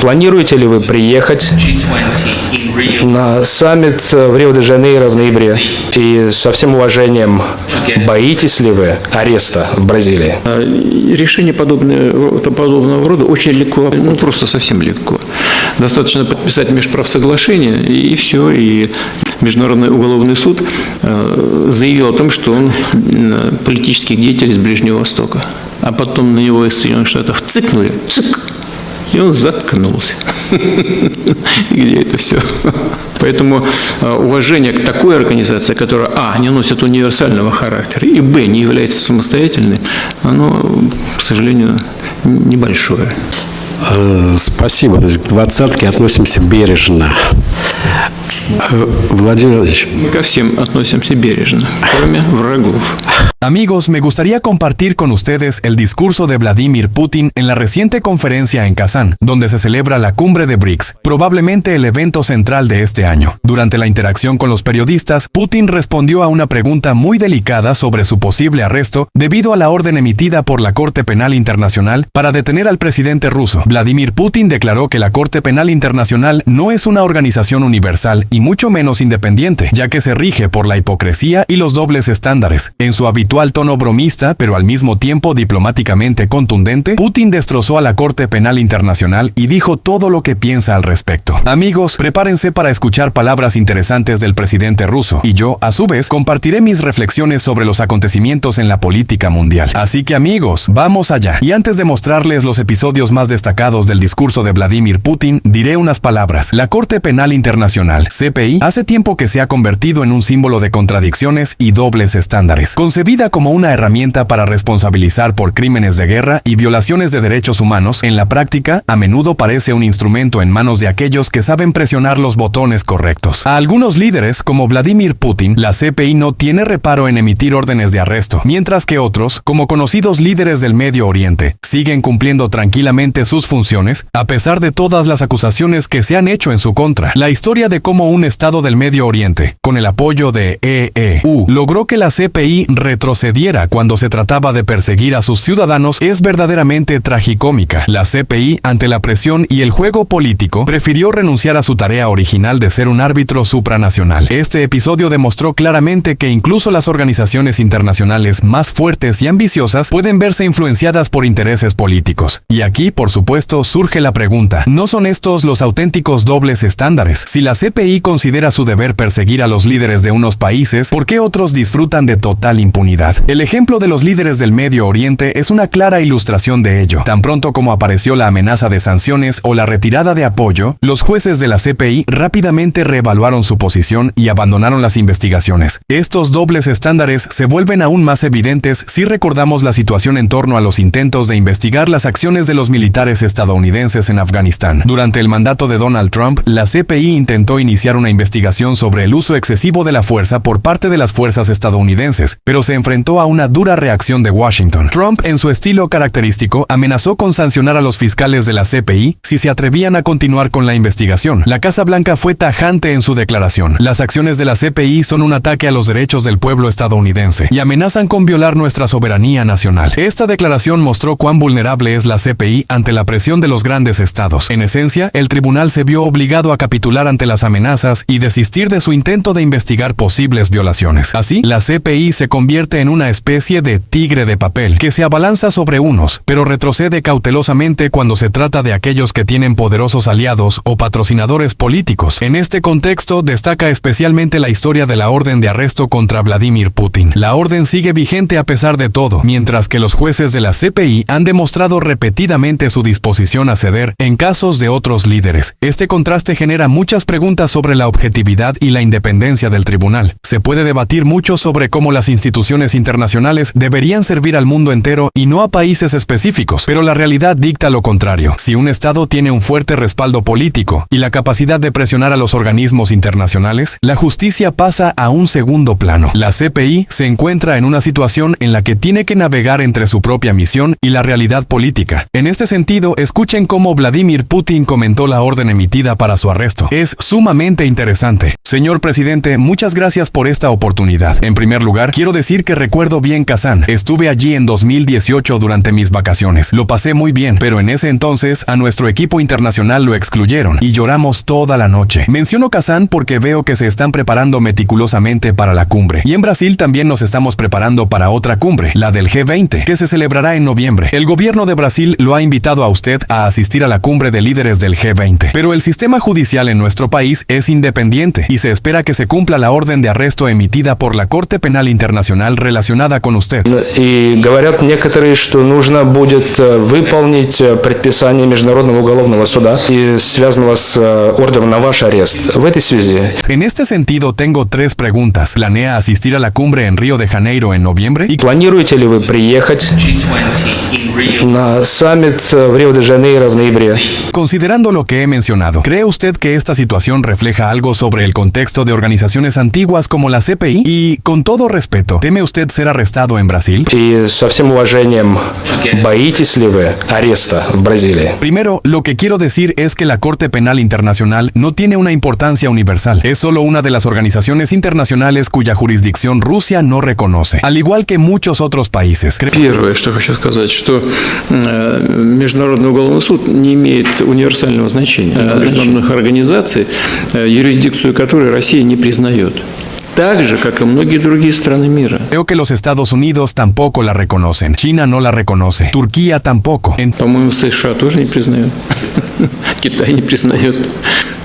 Планируете ли вы приехать на саммит в Рио-де-Жанейро в ноябре? И со всем уважением, боитесь ли вы ареста в Бразилии? Решение подобного рода очень легко, просто совсем легко. Достаточно подписать межправсоглашение, и все. И Международный уголовный суд заявил о том, что он политический деятель из Ближнего Востока. А потом на него из Соединенных Штатов цыкнули, и он заткнулся. Где это все? Поэтому уважение к такой организации, которая, не носит универсального характера, и, не является самостоятельной, оно, к сожалению, небольшое. Спасибо. То есть к двадцатке относимся бережно. Владимир Владимирович. Мы ко всем относимся бережно, кроме врагов. Amigos, me gustaría compartir con ustedes el discurso de Vladimir Putin en la reciente conferencia en Kazán, donde se celebra la cumbre de BRICS, probablemente el evento central de este año. Durante la interacción con los periodistas, Putin respondió a una pregunta muy delicada sobre su posible arresto debido a la orden emitida por la Corte Penal Internacional para detener al presidente ruso. Vladimir Putin declaró que la Corte Penal Internacional no es una organización universal y mucho menos independiente, ya que se rige por la hipocresía y los dobles estándares. En su habitual tono bromista, pero al mismo tiempo diplomáticamente contundente, Putin destrozó a la Corte Penal Internacional y dijo todo lo que piensa al respecto. Amigos, prepárense para escuchar palabras interesantes del presidente ruso, y yo, a su vez, compartiré mis reflexiones sobre los acontecimientos en la política mundial. Así que amigos, vamos allá. Y antes de mostrarles los episodios más destacados del discurso de Vladimir Putin, diré unas palabras. La Corte Penal Internacional, CPI, hace tiempo que se ha convertido en un símbolo de contradicciones y dobles estándares. Concebida como una herramienta para responsabilizar por crímenes de guerra y violaciones de derechos humanos, en la práctica, a menudo parece un instrumento en manos de aquellos que saben presionar los botones correctos. A algunos líderes, como Vladimir Putin, la CPI no tiene reparo en emitir órdenes de arresto, mientras que otros, como conocidos líderes del Medio Oriente, siguen cumpliendo tranquilamente sus funciones, a pesar de todas las acusaciones que se han hecho en su contra. La historia de cómo un estado del Medio Oriente, con el apoyo de EU, logró que la CPI retrocediera cuando se trataba de perseguir a sus ciudadanos es verdaderamente tragicómica. La CPI, ante la presión y el juego político, prefirió renunciar a su tarea original de ser un árbitro supranacional. Este episodio demostró claramente que incluso las organizaciones internacionales más fuertes y ambiciosas pueden verse influenciadas por intereses políticos. Y aquí, por supuesto, surge la pregunta, ¿no son estos los auténticos dobles estándares? Si la CPI considera su deber perseguir a los líderes de unos países, ¿por qué otros disfrutan de total impunidad? El ejemplo de los líderes del Medio Oriente es una clara ilustración de ello. Tan pronto como apareció la amenaza de sanciones o la retirada de apoyo, los jueces de la CPI rápidamente reevaluaron su posición y abandonaron las investigaciones. Estos dobles estándares se vuelven aún más evidentes si recordamos la situación en torno a los intentos de investigar las acciones de los militares estadounidenses en Afganistán. Durante el mandato de Donald Trump, la CPI intentó iniciar una investigación sobre el uso excesivo de la fuerza por parte de las fuerzas estadounidenses, pero se enfrentó a una dura reacción de Washington. Trump, en su estilo característico, amenazó con sancionar a los fiscales de la CPI si se atrevían a continuar con la investigación. La Casa Blanca fue tajante en su declaración. Las acciones de la CPI son un ataque a los derechos del pueblo estadounidense y amenazan con violar nuestra soberanía nacional. Esta declaración mostró cuán vulnerable es la CPI ante la presión de los grandes estados. En esencia, el tribunal se vio obligado a capitular ante las amenazas y desistir de su intento de investigar posibles violaciones. Así, la CPI se convierte en una especie de tigre de papel que se abalanza sobre unos, pero retrocede cautelosamente cuando se trata de aquellos que tienen poderosos aliados o patrocinadores políticos. En este contexto destaca especialmente la historia de la orden de arresto contra Vladimir Putin. La orden sigue vigente a pesar de todo, mientras que los jueces de la CPI han demostrado repetidamente su disposición a ceder en casos de otros líderes. Este contraste genera muchas preguntas sobre la objetividad y la independencia del tribunal. Se puede debatir mucho sobre cómo las instituciones internacionales deberían servir al mundo entero y no a países específicos, pero la realidad dicta lo contrario. Si un Estado tiene un fuerte respaldo político y la capacidad de presionar a los organismos internacionales, la justicia pasa a un segundo plano. La CPI se encuentra en una situación en la que tiene que navegar entre su propia misión y la realidad política. En este sentido, escuchen cómo Vladimir Putin comentó la orden emitida para su arresto. Es sumamente interesante. Señor presidente, muchas gracias por esta oportunidad. En primer lugar, quiero decir que que recuerdo bien Kazán. Estuve allí en 2018 durante mis vacaciones. Lo pasé muy bien, pero en ese entonces a nuestro equipo internacional lo excluyeron y lloramos toda la noche. Menciono Kazán porque veo que se están preparando meticulosamente para la cumbre. Y en Brasil también nos estamos preparando para otra cumbre, la del G20, que se celebrará en noviembre. El gobierno de Brasil lo ha invitado a usted a asistir a la cumbre de líderes del G20. Pero el sistema judicial en nuestro país es independiente y se espera que se cumpla la orden de arresto emitida por la Corte Penal Internacional relacionada con usted. И говорят некоторые, что нужно будет выполнить предписание Международного уголовного суда и связанного с ордером на ваш арест. В этой связи. En este sentido, tengo 3 preguntas. ¿Planea asistir a la cumbre en Río de Janeiro en noviembre? Y Планируете ли вы приехать на саммит в Рио-де-Жанейро в ноябре? considerando lo que he mencionado, ¿cree usted que esta situación refleja algo sobre el contexto de organizaciones antiguas como la CPI? Y, con todo respeto, ¿teme usted ser arrestado en Brasil? И со всем уважением, боитесь ли вы ареста в Бразилии? Primero, lo que quiero decir es que la Corte Penal Internacional no tiene una importancia universal. Es solo una de las organizaciones internacionales cuya jurisdicción Rusia no reconoce, al igual que muchos otros países. Первое, что хочу сказать, что Международный уголовный суд не имеет универсального значения. Международных организаций, юрисдикцию которой Россия не признает. Так же, как и многие другие страны мира. Creo que los Estados Unidos tampoco la reconocen. China no la reconoce. Turquía tampoco. По-моему, США тоже не признают. Китай не признает.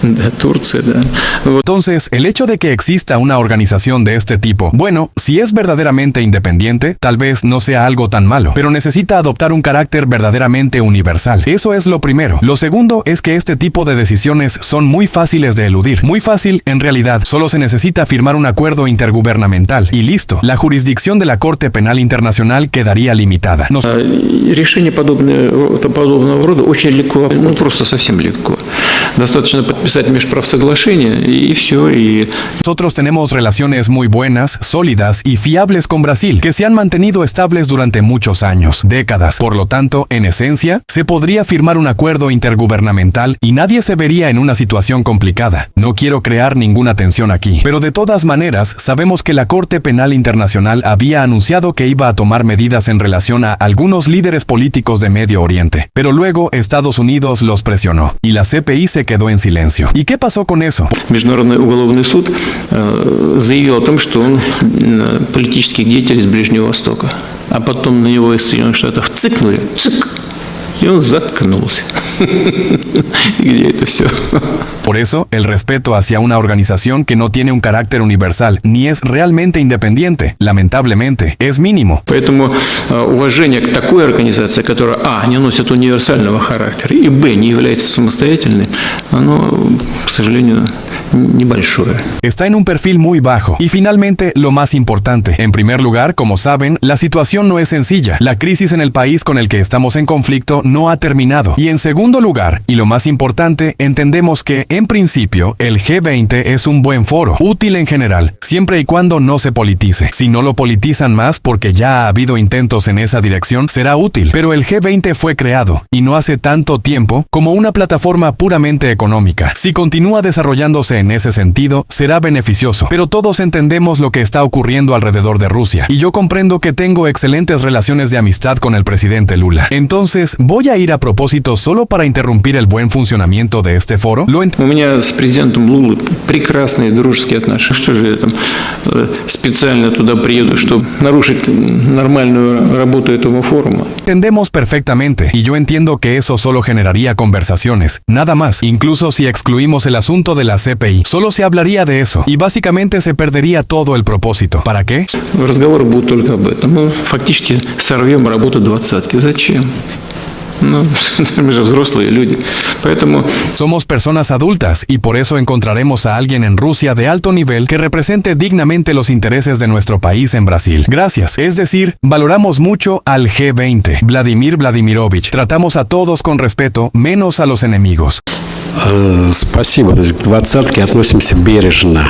Да, Турция, да. Entonces, el hecho de que exista una organización de este tipo, bueno, si es verdaderamente independiente, tal vez no sea algo tan malo, pero necesita adoptar un carácter verdaderamente universal. Eso es lo primero. Lo segundo es que este tipo de decisiones son muy fáciles de eludir. Muy fácil, en realidad, solo se necesita firmar un acuerdo intergubernamental y listo. La jurisdicción de la Corte Penal Internacional quedaría limitada. Решение подобного рода очень легко, просто совсем легко. Достаточно подписать межправсоглашение и все. Nosotros tenemos relaciones muy buenas, sólidas y fiables con Brasil, que se han mantenido estables durante muchos años, décadas. Por lo tanto, en esencia, se podría firmar un acuerdo intergubernamental y nadie se vería en una situación complicada. No quiero crear ninguna tensión aquí, pero de todas maneras, sabemos que la Corte Penal Internacional había anunciado que iba a tomar medidas en relación a algunos líderes políticos de Medio Oriente, pero luego Estados Unidos los presionó y la CPI se quedó en silencio. ¿Y qué pasó con eso? Международный уголовный суд заявил о том, что он политический деятель из Ближнего Востока. А потом на него из Соединенных Штатов цыкнули, цык, и он заткнулся. Где это все? Por eso, el respeto hacia una organización que no tiene un carácter universal ni es realmente independiente, lamentablemente, es mínimo. Поэтому уважение к такой организации, которая, не носит универсального характера, и, не является самостоятельной, оно, к сожалению, небольшое. Está en un perfil muy bajo. Y finalmente, lo más importante. En primer lugar, como saben, la situación no es sencilla. La crisis en el país con el que estamos en conflicto no ha terminado. Y en segundo lugar, y lo más importante, entendemos que, en principio, el G20 es un buen foro, útil en general, siempre y cuando no se politice. Si no lo politizan más porque ya ha habido intentos en esa dirección, será útil. Pero el G20 fue creado, y no hace tanto tiempo, como una plataforma puramente económica. Si continúa desarrollándose en ese sentido, será beneficioso. Pero todos entendemos lo que está ocurriendo alrededor de Rusia, y yo comprendo que tengo excelentes relaciones de amistad con el presidente Lula. Entonces, ¿voy a ir a propósito solo para interrumpir el buen funcionamiento de este foro? У меня с президентом Лулой прекрасные дружеские отношения. Что же я там специально туда приеду, чтобы нарушить нормальную работу этого форума? Entendemos perfectamente, y yo entiendo que eso solo generaría conversaciones, nada más. Incluso si excluimos el asunto de la CPI, solo se hablaría de eso, y básicamente se perdería todo el propósito. ¿Para qué? Разговоры будут только об этом. Мы фактически сорвем работу двадцатки. Зачем? Мы же взрослые люди. Поэтому... Somos personas adultas y por eso encontraremos a alguien en Rusia de alto nivel que represente dignamente los intereses de nuestro país en Brasil. Gracias. Es decir, valoramos mucho al G20. Vladimir Vladimirovich. Tratamos a todos con respeto, menos a los enemigos. Спасибо. То есть к двадцатке относимся бережно.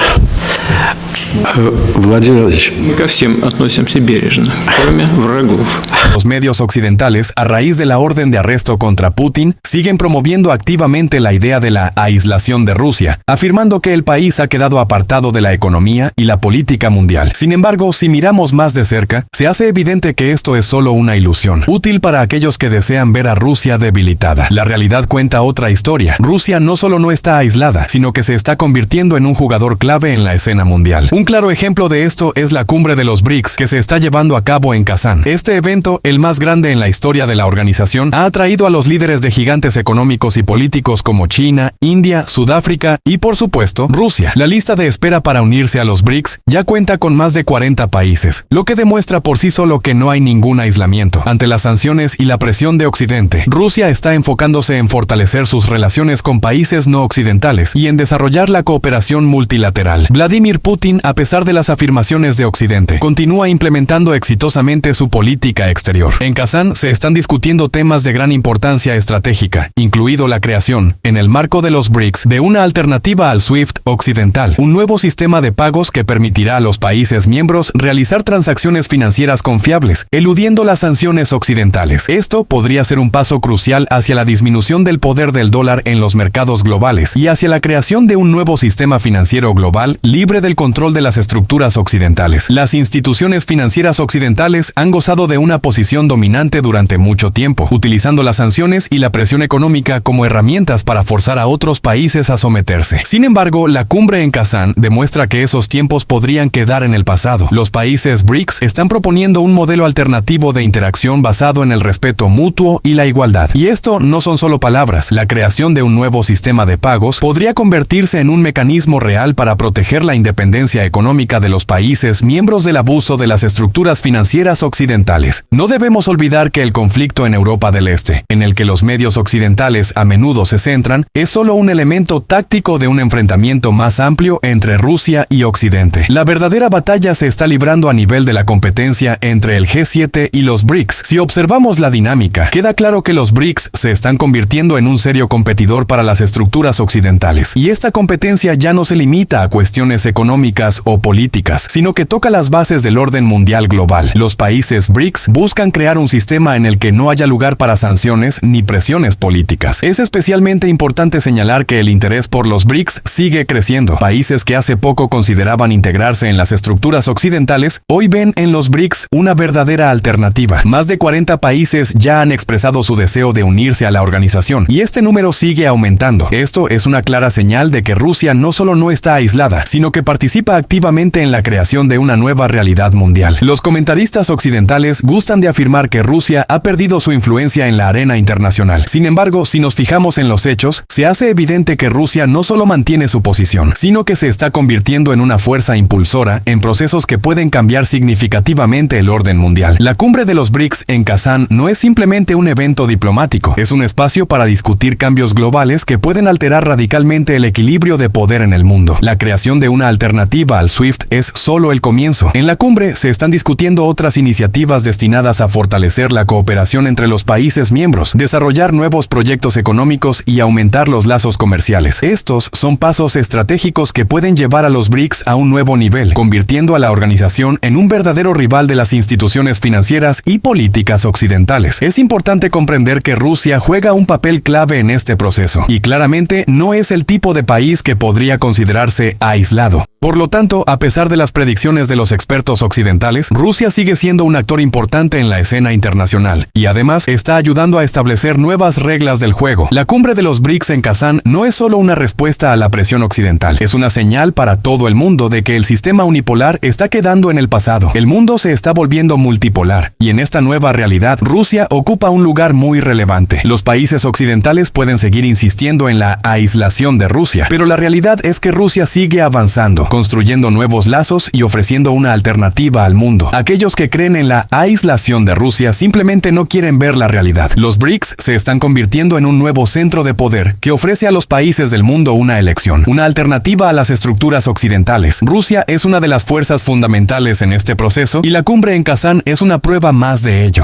Владимир Владимирович, Мы ко всем относимся бережно, кроме врагов. Los medios occidentales, a raíz de la orden de arresto contra Putin, siguen promoviendo activamente la idea de la aislación de Rusia, afirmando que el país ha quedado apartado de la economía y la política mundial. Sin embargo, si miramos más de cerca, se hace evidente que esto es solo una ilusión, útil para aquellos que desean ver a Rusia debilitada. La realidad cuenta otra historia. Rusia no solo no está aislada, sino que se está convirtiendo en un jugador clave en la escena mundial. Un claro ejemplo de esto es la cumbre de los BRICS que se está llevando a cabo en Kazán. Este evento, el más grande en la historia de la organización, ha atraído a los líderes de gigantes económicos y políticos como China, India, Sudáfrica y, por supuesto, Rusia. La lista de espera para unirse a los BRICS ya cuenta con más de 40 países, lo que demuestra por sí solo que no hay ningún aislamiento. Ante las sanciones y la presión de Occidente, Rusia está enfocándose en fortalecer sus relaciones con países no occidentales y en desarrollar la cooperación multilateral. Vladimir Putin, a pesar de las afirmaciones de Occidente, continúa implementando exitosamente su política exterior. En Kazán se están discutiendo temas de gran importancia estratégica, incluido la creación, en el marco de los BRICS, de una alternativa al SWIFT occidental, un nuevo sistema de pagos que permitirá a los países miembros realizar transacciones financieras confiables, eludiendo las sanciones occidentales. Esto podría ser un paso crucial hacia la disminución del poder del dólar en los mercados globales y hacia la creación de un nuevo sistema financiero global libre del control de las estructuras occidentales. Las instituciones financieras occidentales han gozado de una posición dominante durante mucho tiempo, utilizando las sanciones y la presión económica como herramientas para forzar a otros países a someterse. Sin embargo, la cumbre en Kazán demuestra que esos tiempos podrían quedar en el pasado. Los países BRICS están proponiendo un modelo alternativo de interacción basado en el respeto mutuo y la igualdad. Y esto no son solo palabras. La creación de un nuevo sistema de pagos podría convertirse en un mecanismo real para proteger la independencia económica de los países miembros del abuso de las estructuras financieras occidentales. No debemos olvidar que el conflicto en Europa del Este, en el que los medios occidentales a menudo se centran, es solo un elemento táctico de un enfrentamiento más amplio entre Rusia y Occidente. La verdadera batalla se está librando a nivel de la competencia entre el G7 y los BRICS. Si observamos la dinámica, queda claro que los BRICS se están convirtiendo en un serio competidor para las estructuras occidentales. Y esta competencia ya no se limita a cuestiones económicas o políticas, sino que toca las bases del orden mundial global. Los países BRICS buscan crear un sistema en el que no haya lugar para sanciones ni presiones políticas. Es especialmente importante señalar que el interés por los BRICS sigue creciendo. Países que hace poco consideraban integrarse en las estructuras occidentales, hoy ven en los BRICS una verdadera alternativa. Más de 40 países ya han expresado su deseo de unirse a la organización, y este número sigue aumentando. Esto es una clara señal de que Rusia no solo no está aislada, sino que participa activamente en la creación de una nueva realidad mundial. Los comentaristas occidentales gustan de afirmar que Rusia ha perdido su influencia en la arena internacional. Sin embargo, si nos fijamos en los hechos, se hace evidente que Rusia no solo mantiene su posición, sino que se está convirtiendo en una fuerza impulsora en procesos que pueden cambiar significativamente el orden mundial. La cumbre de los BRICS en Kazán no es simplemente un evento diplomático, es un espacio para discutir cambios globales que pueden alterar radicalmente el equilibrio de poder en el mundo. La creación de una alternativa al SWIFT es solo el comienzo. En la cumbre se están discutiendo otras iniciativas destinadas a fortalecer la cooperación entre los países miembros, desarrollar nuevos proyectos económicos y aumentar los lazos comerciales. Estos son pasos estratégicos que pueden llevar a los BRICS a un nuevo nivel, convirtiendo a la organización en un verdadero rival de las instituciones financieras y políticas occidentales. Es importante comprender que Rusia juega un papel clave en este proceso, y claramente no es el tipo de país que podría considerarse aislado. Por lo tanto, a pesar de las predicciones de los expertos occidentales, Rusia sigue siendo un actor importante en la escena internacional, y además está ayudando a establecer nuevas reglas del juego. La cumbre de los BRICS en Kazán no es solo una respuesta a la presión occidental, es una señal para todo el mundo de que el sistema unipolar está quedando en el pasado. El mundo se está volviendo multipolar, y en esta nueva realidad, Rusia ocupa un lugar muy relevante. Los países occidentales pueden seguir insistiendo en la aislación de Rusia, pero la realidad es que Rusia sigue avanzando, construyendo nuevos lazos y ofreciendo una alternativa al mundo. Aquellos que creen en la aislación de Rusia simplemente no quieren ver la realidad. Los BRICS se están convirtiendo en un nuevo centro de poder que ofrece a los países del mundo una elección, una alternativa a las estructuras occidentales. Rusia es una de las fuerzas fundamentales en este proceso, y la cumbre en Kazán es una prueba más de ello.